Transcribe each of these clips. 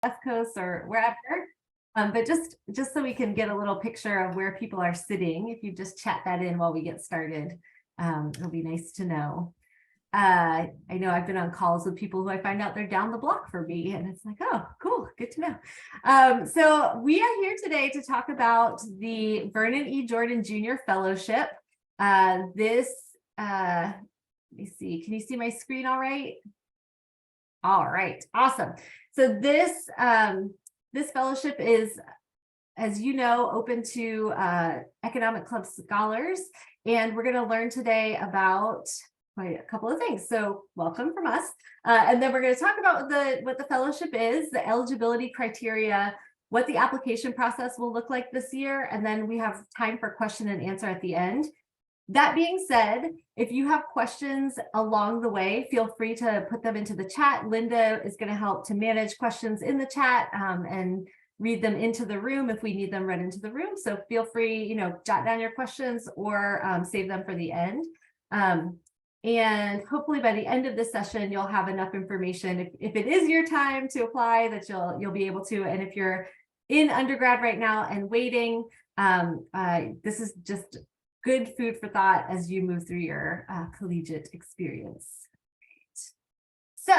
West Coast or wherever. But just so we can get a little picture of where people are sitting, if you just chat that in while we get started, it'll be nice to know. I know I've been on calls with people who I find out they're down the block for me, and it's like, oh, cool, good to know. So we are here today to talk about the Vernon E. Jordan Jr. Fellowship. Let me see, can you see my screen all right? All right, awesome. So this fellowship is, as you know, open to Economic Club scholars, and we're going to learn today about quite a couple of things. So welcome from us, and then we're going to talk about what the fellowship is, the eligibility criteria, what the application process will look like this year, and then we have time for question and answer at the end. That being said, if you have questions along the way, feel free to put them into the chat. Linda is going to help to manage questions in the chat and read them into the room if we need them read into the room. So feel free, jot down your questions or save them for the end. And hopefully by the end of this session, you'll have enough information. If it is your time to apply, that you'll be able to. And if you're in undergrad right now and waiting, this is just good food for thought as you move through your collegiate experience. So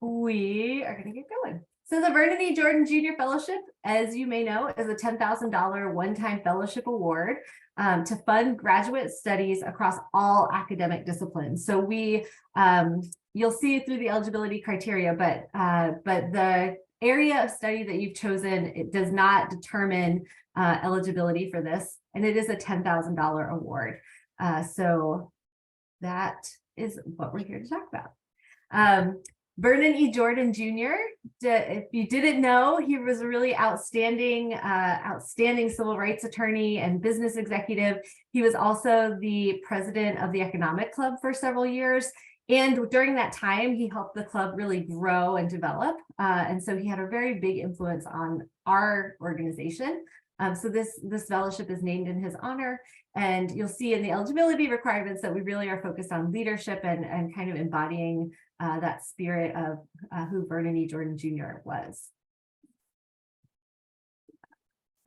we are going to get going. So the Vernon E. Jordan Jr. Fellowship, as you may know, is a $10,000 one-time fellowship award to fund graduate studies across all academic disciplines. So you'll see it through the eligibility criteria, but the area of study that you've chosen, it does not determine eligibility for this, and it is a $10,000 award. So that is what we're here to talk about. Vernon E. Jordan Jr., if you didn't know, he was a really outstanding civil rights attorney and business executive. He was also the president of the Economic Club for several years. And during that time, he helped the club really grow and develop. And so he had a very big influence on our organization. So this fellowship is named in his honor. And you'll see in the eligibility requirements that we really are focused on leadership and kind of embodying that spirit of who Vernon E. Jordan Jr. was.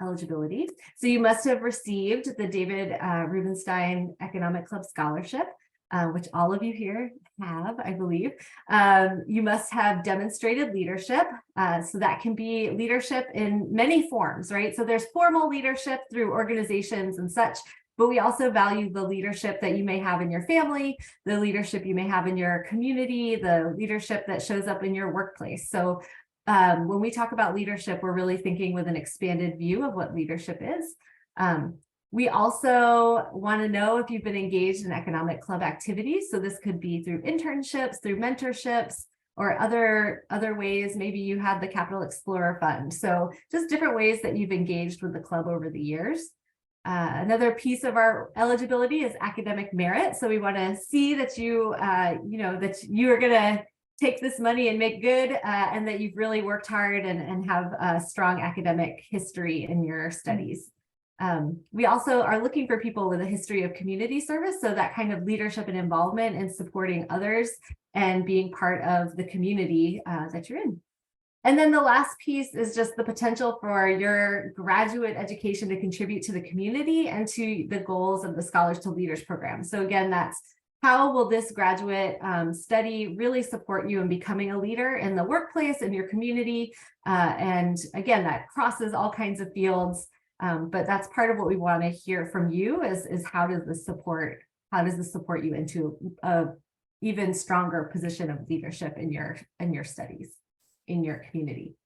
Eligibility. So you must have received the David Rubenstein Economic Club Scholarship, which all of you here have, I believe. You must have demonstrated leadership. So that can be leadership in many forms, right? So there's formal leadership through organizations and such, but we also value the leadership that you may have in your family, the leadership you may have in your community, the leadership that shows up in your workplace. So when we talk about leadership, we're really thinking with an expanded view of what leadership is. We also want to know if you've been engaged in economic club activities. So this could be through internships, through mentorships, or other ways. Maybe you had the Capital Explorer Fund. So just different ways that you've engaged with the club over the years. Another piece of our eligibility is academic merit. So we want to see that that you are going to take this money and make good, and that you've really worked hard and have a strong academic history in your studies. We also are looking for people with a history of community service, so that kind of leadership and involvement in supporting others and being part of the community that you're in. And then the last piece is just the potential for your graduate education to contribute to the community and to the goals of the Scholars to Leaders program. So again, that's how will this graduate study really support you in becoming a leader in the workplace, in your community? And again, that crosses all kinds of fields. But that's part of what we want to hear from you is how does this support you into a even stronger position of leadership in your studies, in your community.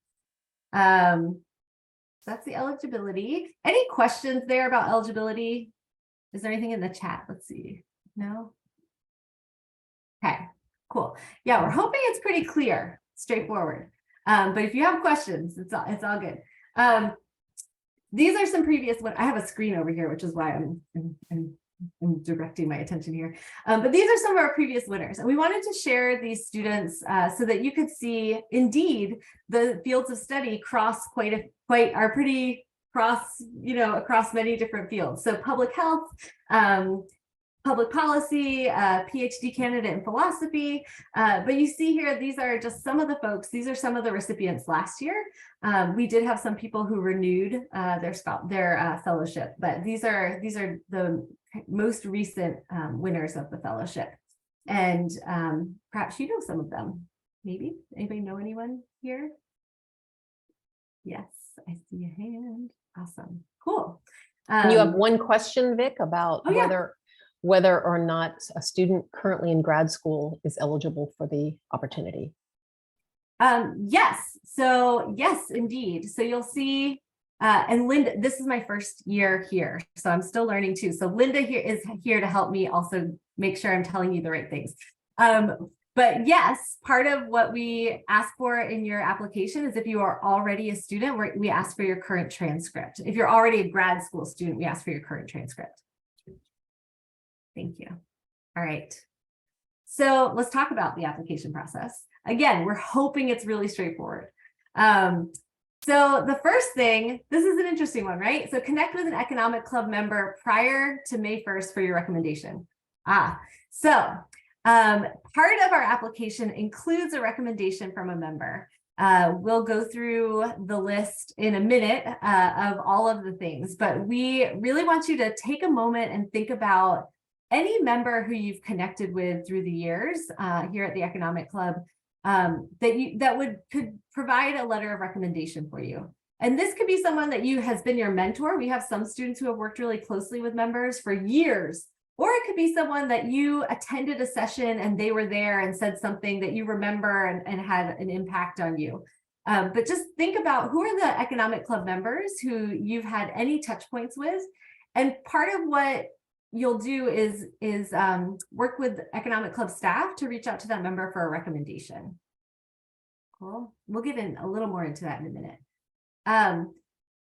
That's the eligibility. Any questions there about eligibility? Is there anything in the chat? Let's see. No? Okay, cool. Yeah, we're hoping it's pretty clear, straightforward. But if you have questions, it's all good. These are some previous I have a screen over here, which is why I'm directing my attention here. But these are some of our previous winners, and we wanted to share these students so that you could see, indeed, the fields of study cross are pretty across many different fields. So public health, public policy, PhD candidate in philosophy. But you see here, these are just some of the folks. These are some of the recipients last year. We did have some people who renewed their fellowship, but these are the most recent winners of the fellowship. And perhaps you know some of them. Maybe anybody know anyone here? Yes, I see a hand. Awesome, cool. And you have one question, Vic, about whether or not a student currently in grad school is eligible for the opportunity. Yes. So yes, indeed. So you'll see, and Linda, this is my first year here, so I'm still learning too. So Linda here is here to help me also make sure I'm telling you the right things. But yes, part of what we ask for in your application is if you are already a student, we ask for your current transcript. If you're already a grad school student, we ask for your current transcript. Thank you. All right. So let's talk about the application process. Again, we're hoping it's really straightforward. So the first thing, this is an interesting one, right? So connect with an economic club member prior to May 1st for your recommendation. Part of our application includes a recommendation from a member. We'll go through the list in a minute of all of the things, but we really want you to take a moment and think about any member who you've connected with through the years here at the Economic Club that could provide a letter of recommendation for you. And this could be someone that has been your mentor. We have some students who have worked really closely with members for years. Or it could be someone that you attended a session and they were there and said something that you remember and had an impact on you. But just think about who are the Economic Club members who you've had any touch points with. And part of what you'll do is work with Economic Club staff to reach out to that member for a recommendation. Cool. We'll get in a little more into that in a minute.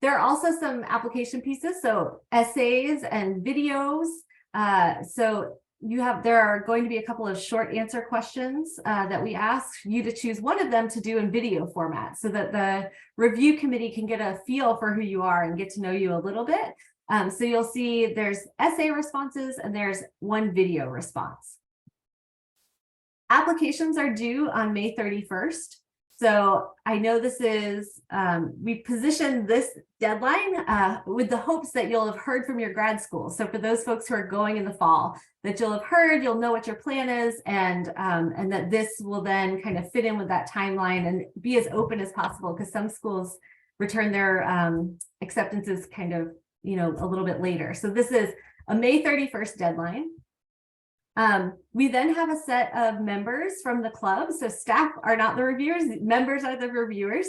There are also some application pieces, so essays and videos. There are going to be a couple of short answer questions that we ask you to choose one of them to do in video format so that the review committee can get a feel for who you are and get to know you a little bit. So you'll see there's essay responses and there's one video response. Applications are due on May 31st. So I know this is, we positioned this deadline with the hopes that you'll have heard from your grad school. So for those folks who are going in the fall, that you'll have heard, you'll know what your plan is, and that this will then kind of fit in with that timeline and be as open as possible, because some schools return their acceptances kind of, a little bit later. So this is a May 31st deadline. We then have a set of members from the club. So staff are not the reviewers, members are the reviewers.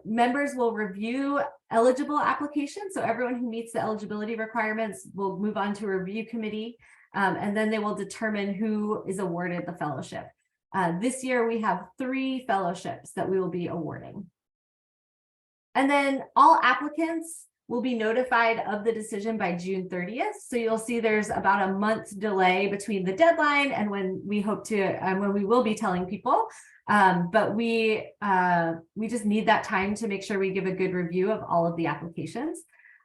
Members will review eligible applications. So everyone who meets the eligibility requirements will move on to a review committee, and then they will determine who is awarded the fellowship. This year we have 3 fellowships that we will be awarding. And then all applicants will be notified of the decision by June 30th. So you'll see there's about a month delay between the deadline and when we hope to, when we will be telling people. But we just need that time to make sure we give a good review of all of the applications.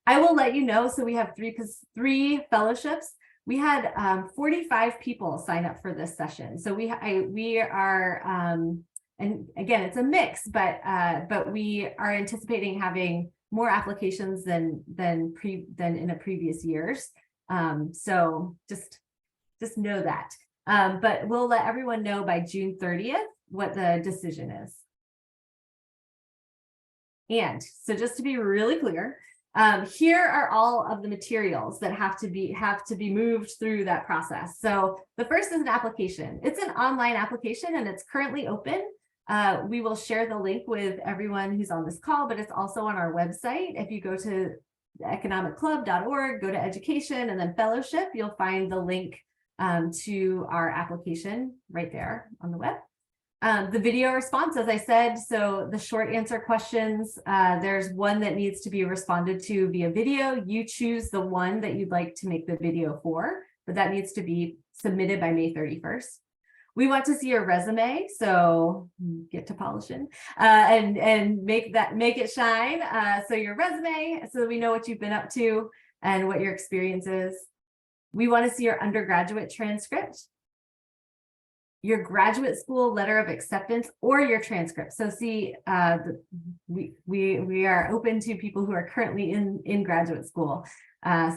I will let you know, so we have 3 fellowships. We had 45 people sign up for this session. So we are, and again, it's a mix, but we are anticipating having more applications than in a previous years. So just know that. But we'll let everyone know by June 30th what the decision is. And so just to be really clear, here are all of the materials that have to be moved through that process. So the first is an application. It's an online application and it's currently open. We will share the link with everyone who's on this call, but it's also on our website. If you go to economicclub.org, go to education and then fellowship, you'll find the link to our application right there on the web. The video response, as I said, so the short answer questions, there's one that needs to be responded to via video. You choose the one that you'd like to make the video for, but that needs to be submitted by May 31st. We want to see your resume, so get to polishing and make it shine. So your resume, so that we know what you've been up to and what your experience is. We want to see your undergraduate transcript, your graduate school letter of acceptance, or your transcript. So see, we are open to people who are currently in graduate school.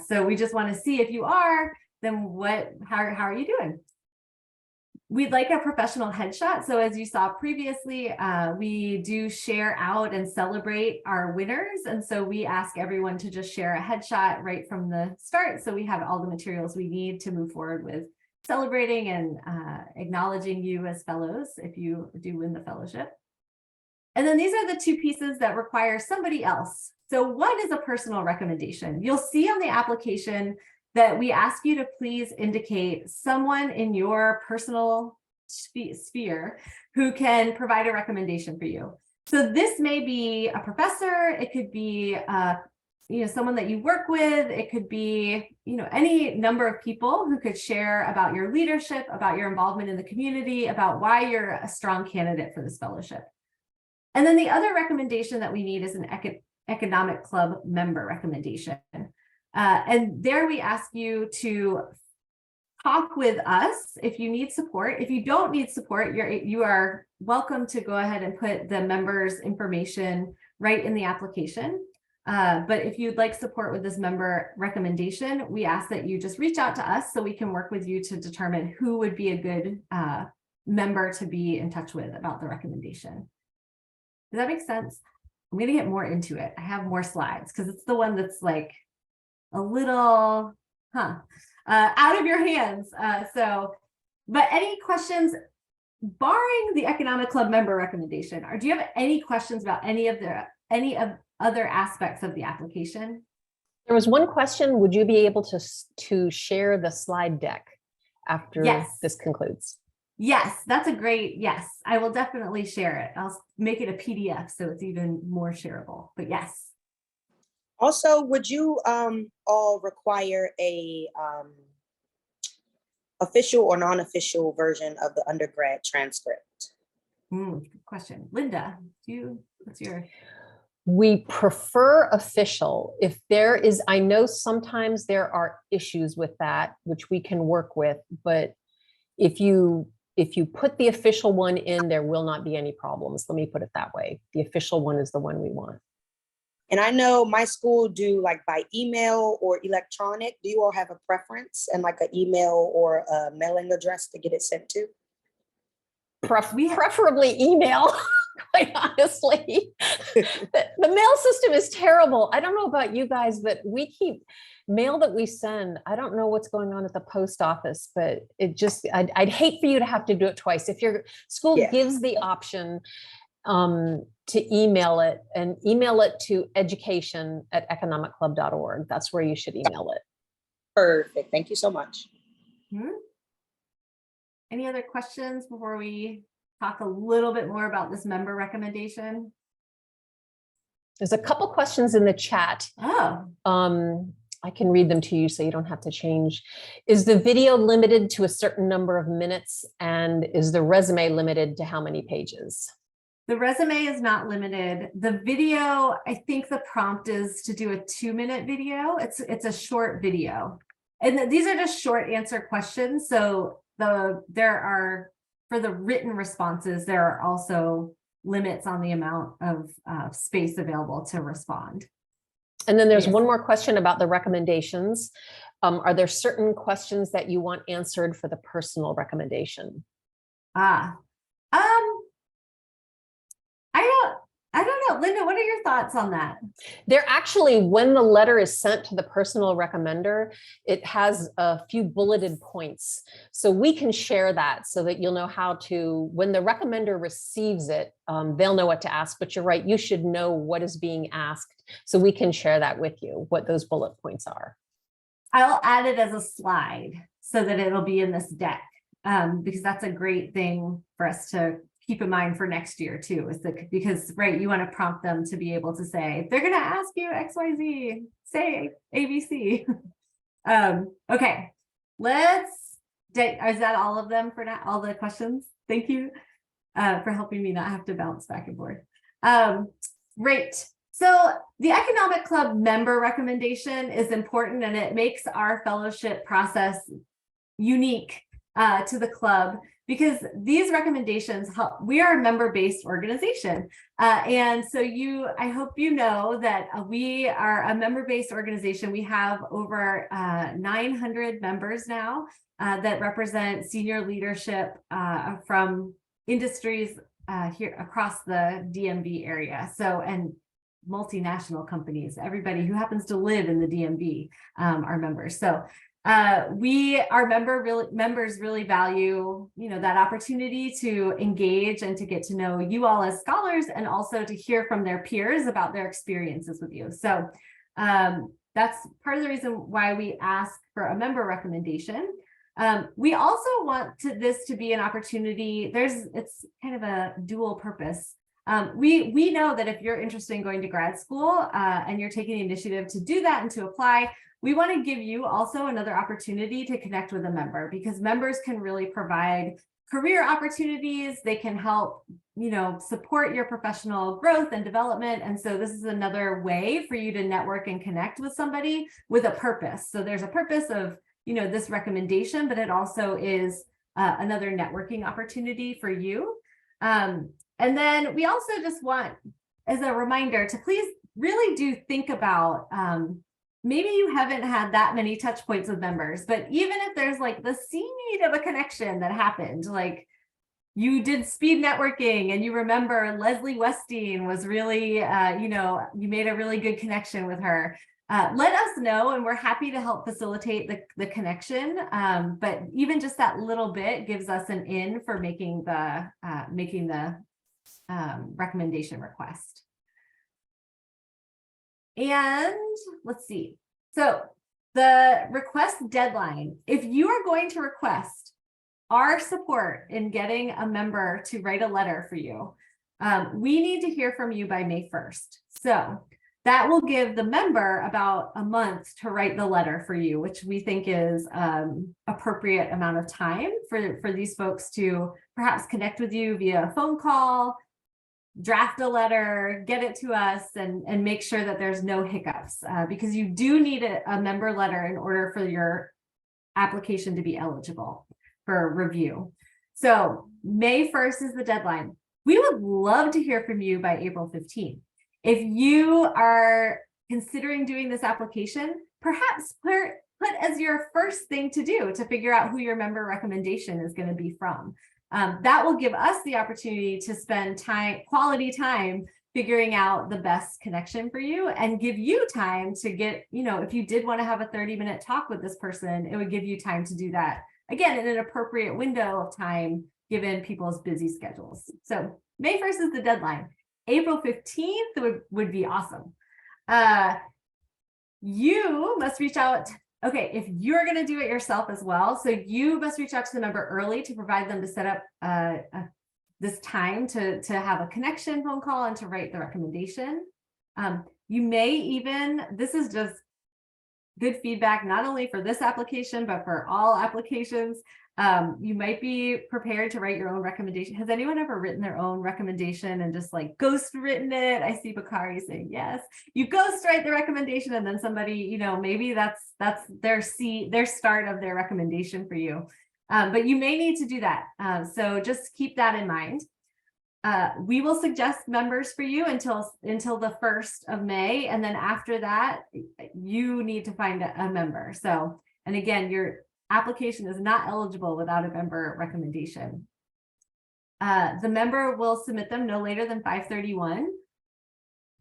So we just want to see if you are, then how are you doing? We'd like a professional headshot. So as you saw previously, we do share out and celebrate our winners. And so we ask everyone to just share a headshot right from the start. So we have all the materials we need to move forward with celebrating and acknowledging you as fellows if you do win the fellowship. And then these are the two pieces that require somebody else. So what is a personal recommendation? You'll see on the application that we ask you to please indicate someone in your personal sphere who can provide a recommendation for you. So this may be a professor, it could be someone that you work with, it could be any number of people who could share about your leadership, about your involvement in the community, about why you're a strong candidate for this fellowship. And then the other recommendation that we need is an economic club member recommendation. And there we ask you to talk with us if you need support. If you don't need support, you are welcome to go ahead and put the members' information right in the application. But if you'd like support with this member recommendation, we ask that you just reach out to us so we can work with you to determine who would be a good member to be in touch with about the recommendation. Does that make sense? I'm going to get more into it. I have more slides because it's the one that's like a little out of your hands. But any questions, barring the economic club member recommendation, or do you have any questions about any of other aspects of the application? There was one question. Would you be able to share the slide deck after this concludes? Yes, that's a great, yes, I will definitely share it. I'll make it a PDF so it's even more shareable, but yes. Also, would you all require a official or non-official version of the undergrad transcript? Good question. Linda, what's your... We prefer official. If there is, I know sometimes there are issues with that, which we can work with, but if you put the official one in, there will not be any problems. Let me put it that way. The official one is the one we want. And I know my school do like by email or electronic. Do you all have a preference and like an email or a mailing address to get it sent to? Preferably email, quite honestly. The mail system is terrible. I don't know about you guys, but we keep mail that we send. I don't know what's going on at the post office, but I'd hate for you to have to do it twice. If your school gives the option to email it, and email it to education@economicclub.org. That's where you should email it. Perfect. Thank you so much. Any other questions before we talk a little bit more about this member recommendation? There's a couple questions in the chat. Oh. I can read them to you so you don't have to change. Is the video limited to a certain number of minutes? And is the resume limited to how many pages? The resume is not limited. The video, I think the prompt is to do a 2-minute video. It's a short video. And these are just short answer questions. So for the written responses, there are also limits on the amount of space available to respond. And then there's one more question about the recommendations. Are there certain questions that you want answered for the personal recommendation? I don't know. Linda, what are your thoughts on that? They're actually, when the letter is sent to the personal recommender, it has a few bulleted points. So we can share that so that you'll know how to, when the recommender receives it, they'll know what to ask. But you're right, you should know what is being asked. So we can share that with you, what those bullet points are. I'll add it as a slide so that it'll be in this deck, because that's a great thing for us to keep in mind for next year too, because right, you want to prompt them to be able to say, if they're going to ask you XYZ, say ABC. Okay, is that all of them for now? All the questions? Thank you for helping me not have to bounce back and forth. Great. So the Economic Club member recommendation is important, and it makes our fellowship process unique to the club, because these recommendations help. We are a member-based organization. And so I hope you know that we are a member-based organization. We have over 900 members now that represent senior leadership from industries here across the DMV area. So, and multinational companies, everybody who happens to live in the DMV are members. So our members really value, that opportunity to engage and to get to know you all as scholars, and also to hear from their peers about their experiences with you. So that's part of the reason why we ask for a member recommendation. We also want this to be an opportunity. It's kind of a dual purpose. We know that if you're interested in going to grad school and you're taking the initiative to do that and to apply, we want to give you also another opportunity to connect with a member, because members can really provide career opportunities. They can help, support your professional growth and development. And so this is another way for you to network and connect with somebody with a purpose. So there's a purpose of, this recommendation, but it also is another networking opportunity for you. And then we also just want, as a reminder, to please really do think about, maybe you haven't had that many touch points with members, but even if there's like the seed of a connection that happened, like you did speed networking and you remember Leslie Westeen was really, you made a really good connection with her. Let us know, and we're happy to help facilitate the connection. But even just that little bit gives us an in for making the recommendation request. And let's see. So the request deadline, if you are going to request our support in getting a member to write a letter for you, we need to hear from you by May 1st. So that will give the member about a month to write the letter for you, which we think is appropriate amount of time for these folks to perhaps connect with you via phone call, draft a letter, get it to us, and make sure that there's no hiccups, because you do need a member letter in order for your application to be eligible for review. So May 1st is the deadline. We would love to hear from you by April 15th. If you are considering doing this application, perhaps put as your first thing to do to figure out who your member recommendation is going to be from. That will give us the opportunity to spend quality time figuring out the best connection for you, and give you time to get, if you did want to have a 30-minute talk with this person, it would give you time to do that, again, in an appropriate window of time, given people's busy schedules. So May 1st is the deadline. April 15th would be awesome. You must reach out. Okay, if you're going to do it yourself as well, so you must reach out to the member early to provide them to set up this time to have a connection phone call and to write the recommendation. You may even, this is just good feedback, not only for this application, but for all applications. You might be prepared to write your own recommendation. Has anyone ever written their own recommendation and just like ghost written it? I see Bakari saying yes. You ghost write the recommendation, and then somebody, maybe that's their start of their recommendation for you. But you may need to do that. So just keep that in mind. We will suggest members for you until the 1st of May. And then after that, you need to find a member. So, and again, your application is not eligible without a member recommendation. The member will submit them no later than 5/31.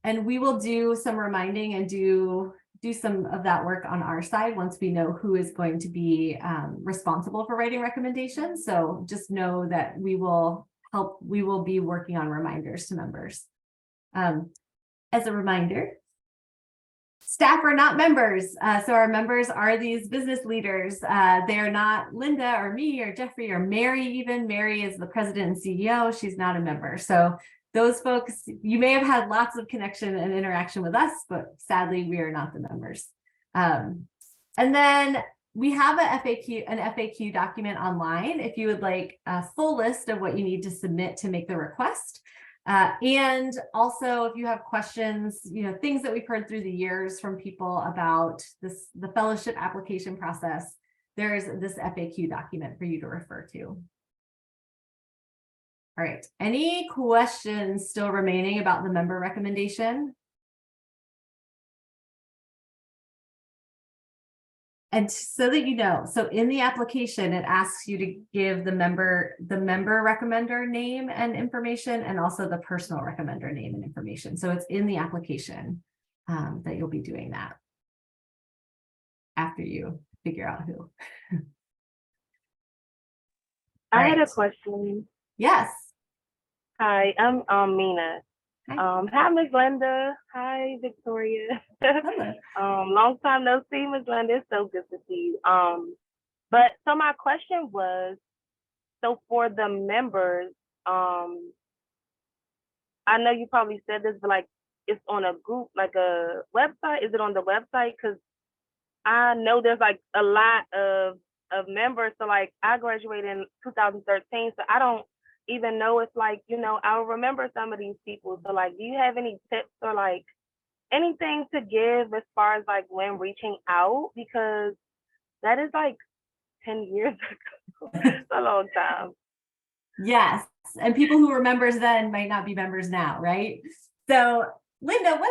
And we will do some reminding and do some of that work on our side once we know who is going to be responsible for writing recommendations. So just know that we will be working on reminders to members. As a reminder, staff are not members. So our members are these business leaders. They're not Linda or me or Jeffrey or Mary even. Mary is the president and CEO. She's not a member. So those folks, you may have had lots of connection and interaction with us, but sadly, we are not the members. And then we have an FAQ document online if you would like a full list of what you need to submit to make the request. And also, if you have questions, things that we've heard through the years from people about the fellowship application process, there's this FAQ document for you to refer to. All right, any questions still remaining about the member recommendation? And so that you know, so in the application, it asks you to give the member recommender name and information, and also the personal recommender name and information. So it's in the application that you'll be doing that after you figure out who. I had a Right. question. Yes. Hi, I'm Mina. Hi. Hi, Miss Linda. Hi, Victoria. Hello. Long time no see, Miss Linda. It's so good to see you. But so my question was, so for the members, I know you probably said this, but like it's on a group, like a website. Is it on the website? Because I know there's like a lot of members. So like I graduated in 2013, so I don't even know if like, I'll remember some of these people. So like, do you have any tips or like anything to give as far as like when reaching out? Because that is like 10 years ago. It's a long time. Yes. And people who were members then might not be members now, right? So Linda,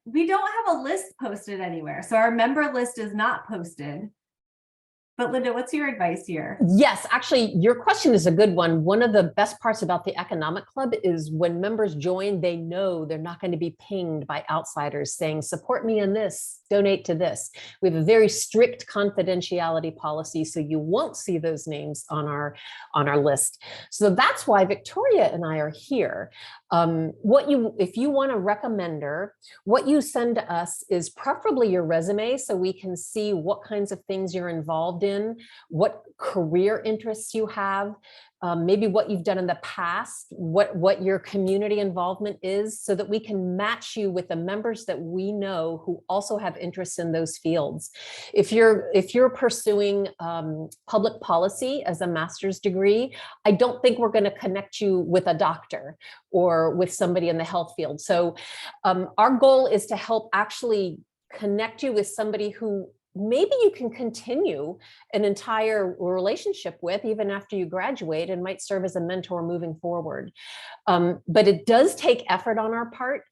we don't have a list posted anywhere. So our member list is not posted. But Linda, what's your advice here? Yes, actually, your question is a good one. One of the best parts about the Economic Club is when members join, they know they're not going to be pinged by outsiders saying, support me in this, donate to this. We have a very strict confidentiality policy, so you won't see those names on our list. So that's why Victoria and I are here. If you want a recommender, what you send to us is preferably your resume, so we can see what kinds of things you're involved in, what career interests you have, maybe what you've done in the past, what your community involvement is, so that we can match you with the members that we know who also have interests in those fields. If you're pursuing public policy as a master's degree, I don't think we're going to connect you with a doctor or with somebody in the health field. So our goal is to help actually connect you with somebody who maybe you can continue an entire relationship with even after you graduate, and might serve as a mentor moving forward. But it does take effort on our part.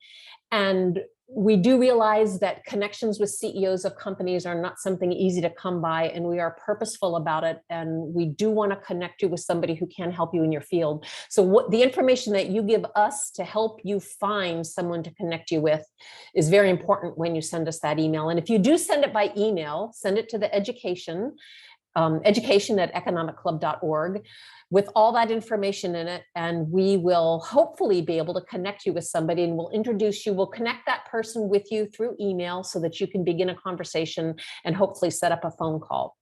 And we do realize that connections with CEOs of companies are not something easy to come by, and we are purposeful about it. And we do want to connect you with somebody who can help you in your field. So what the information that you give us to help you find someone to connect you with is very important when you send us that email. And if you do send it by email, send it to the education@economicclub.org with all that information in it, and we will hopefully be able to connect you with somebody, and we'll introduce you. We'll connect that person with you through email so that you can begin a conversation and hopefully set up a phone call.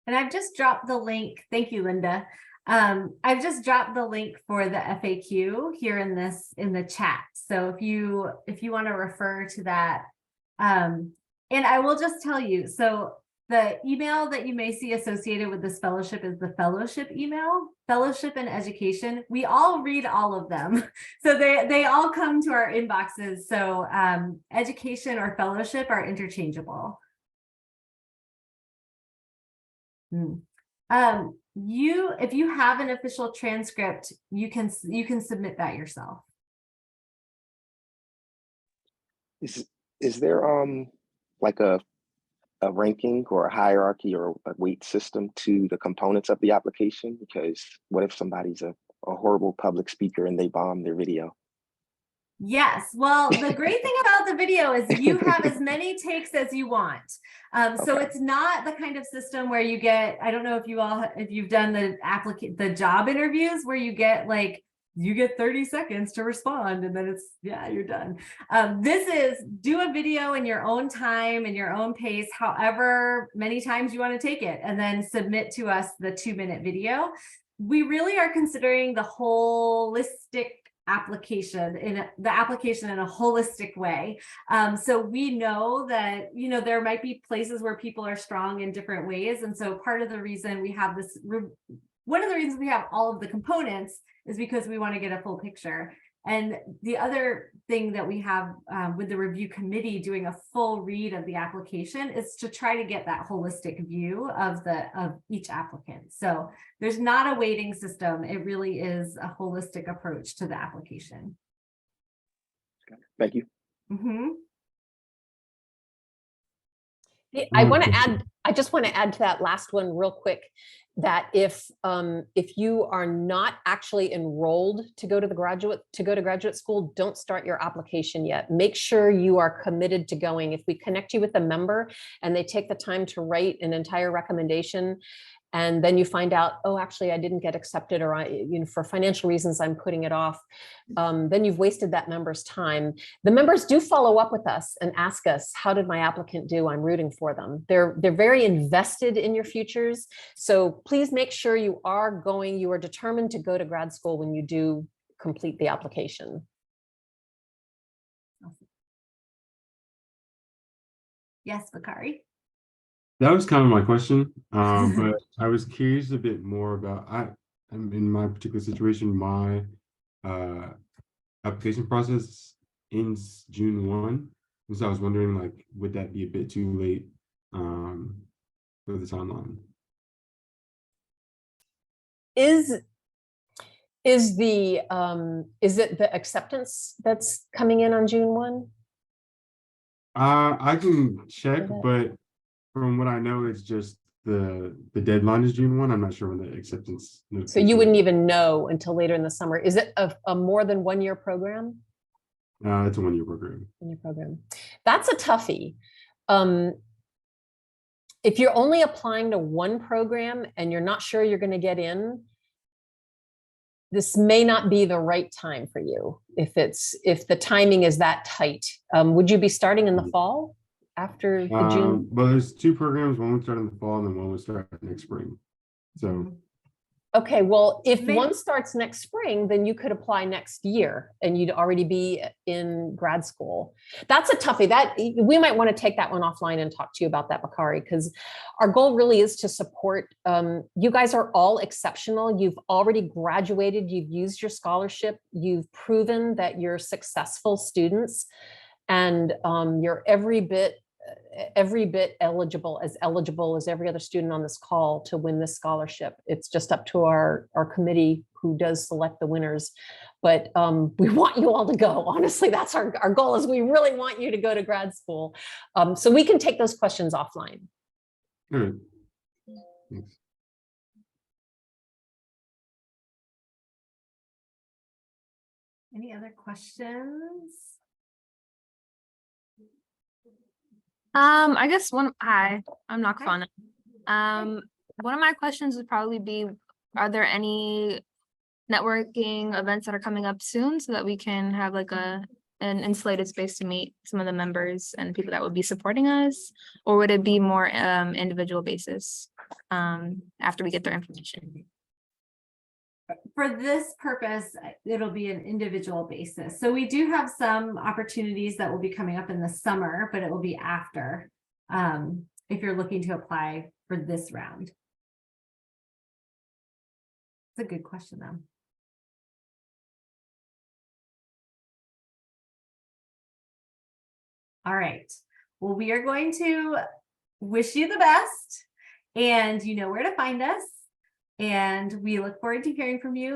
And I've just dropped the link. Thank you, Linda. I've just dropped the link for the FAQ here in the chat. So if you want to refer to that, and I will just tell you, so the email that you may see associated with this fellowship is the fellowship email, fellowship and education. We all read all of them. So they all come to our inboxes. So education or fellowship are interchangeable. If you have an official transcript, you can submit that yourself. Is there like a ranking or a hierarchy or a weight system to the components of the application? Because what if somebody's a horrible public speaker and they bomb their video? Yes. Well, the great thing about the video is you have as many takes as you want. So it's not the kind of system where you get, I don't know if you've done the job interviews where you get 30 seconds to respond and then you're done. This is do a video in your own time and your own pace, however many times you want to take it, and then submit to us the 2-minute video. We really are considering the holistic application in a holistic way. So we know that, there might be places where people are strong in different ways. And so part of the reason we have one of the reasons we have all of the components is because we want to get a full picture. And the other thing that we have with the review committee doing a full read of the application is to try to get that holistic view of each applicant. So there's not a weighting system. It really is a holistic approach to the application. Thank you. Mm-hmm. I just want to add to that last one real quick, that if you are not actually enrolled to go to graduate school, don't start your application yet. Make sure you are committed to going. If we connect you with a member and they take the time to write an entire recommendation, and then you find out, oh, actually, I didn't get accepted, or for financial reasons, I'm putting it off. Then you've wasted that member's time. The members do follow up with us and ask us, how did my applicant do? I'm rooting for them. They're very invested in your futures. So please make sure you are determined to go to grad school when you do complete the application. Yes, Bakari. That was kind of my question, but I was curious a bit more about, I'm in my particular situation, my application process ends June 1. And so I was wondering, like, would that be a bit too late for the timeline? Is it the acceptance that's coming in on June 1? I can check, but from what I know, it's just the deadline is June 1. I'm not sure when the acceptance. So you wouldn't even know until later in the summer. Is it a more than 1 year program? It's a 1 year program. 1 year program. That's a toughie. If you're only applying to one program and you're not sure you're going to get in, this may not be the right time for you. If the timing is that tight, would you be starting in the fall? After the June? Well, there's 2 programs. One would start in the fall, and then one would start next spring. So, okay, well, if one starts next spring, then you could apply next year, and you'd already be in grad school. That's a toughie. That we might want to take that one offline and talk to you about that, Bakari, because our goal really is to support. You guys are all exceptional. You've already graduated. You've used your scholarship. You've proven that you're successful students, and you're every bit eligible as every other student on this call to win this scholarship. It's just up to our committee who does select the winners. But we want you all to go. Honestly, that's our goal, is we really want you to go to grad school. So we can take those questions offline. all right. Thanks. Any other questions? I guess I'm not Okay. fun. One of my questions would probably be, are there any networking events that are coming up soon so that we can have like an insulated space to meet some of the members and people that would be supporting us? Or would it be more individual basis after we get their information? For this purpose, it'll be an individual basis. So we do have some opportunities that will be coming up in the summer, but it will be after, if you're looking to apply for this round. It's a good question, though. All right. Well, we are going to wish you the best, and you know where to find us. And we look forward to hearing from you.